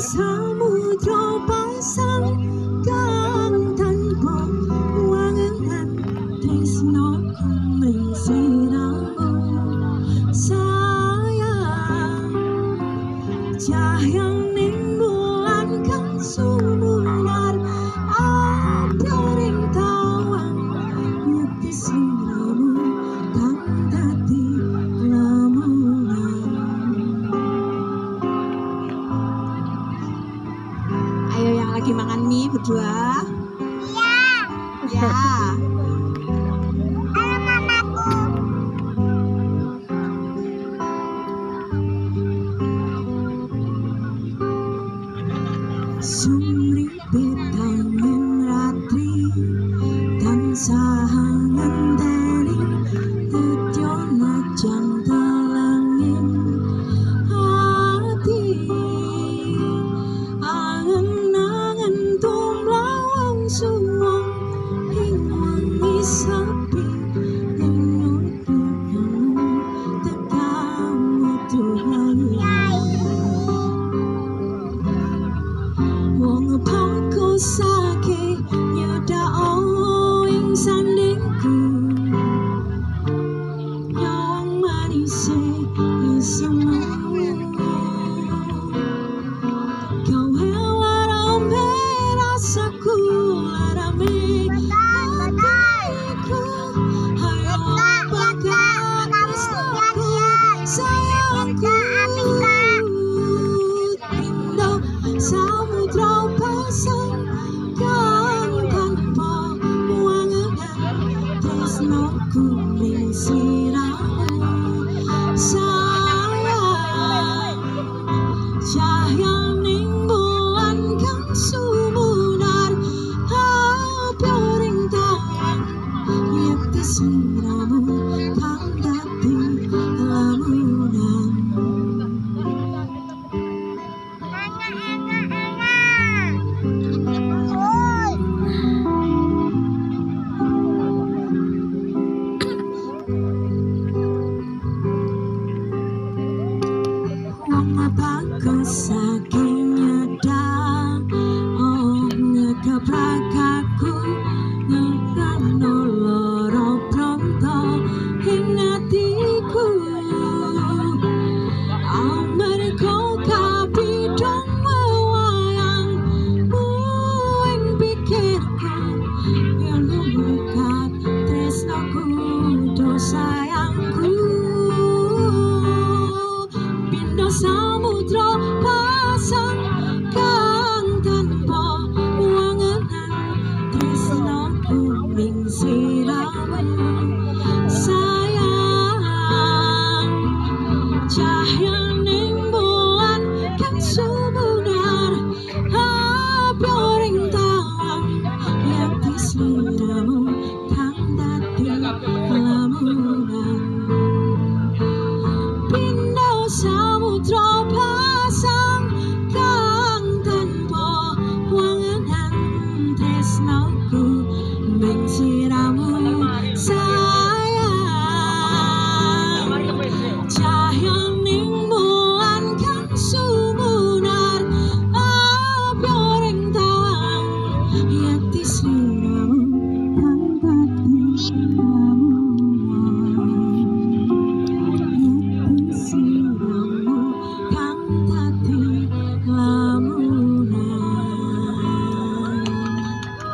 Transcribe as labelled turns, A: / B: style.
A: Samudra pasang kang tanpa wangenan tresnoku mring sliramu sayang cahyaning bulan kang sumunar abyoring tawang nyepi sliramu kang dadi lamunan. Ayo yang lagi makan mie berdua. Iya. Ya.
B: Halo mamaku.
A: Sumripe tangin ratri tansah ngenteni tetyo najan telengin ati angen-angen tumlawang suwung ing wengi sepi nyentuhmu tekamu Tuhan. Wong pangko sake nyedhak ing sandingku nyawang manise isemu kau helarame rasaku larame hatiku hayo bagai tresnaku sayangku Indo samudra pasang kang tanpa wangenan tresnoku ning sliramu sayang cahyaning bulan kang sumunar abyoring tawang nyepi sliramu kang dadi lamunan. Bagus saking nyedhak ngegabrak aku ngekano lara pronto ing atiku amarga kapidhong wewayang ing pikirku yen lukat tresnaku do sayangku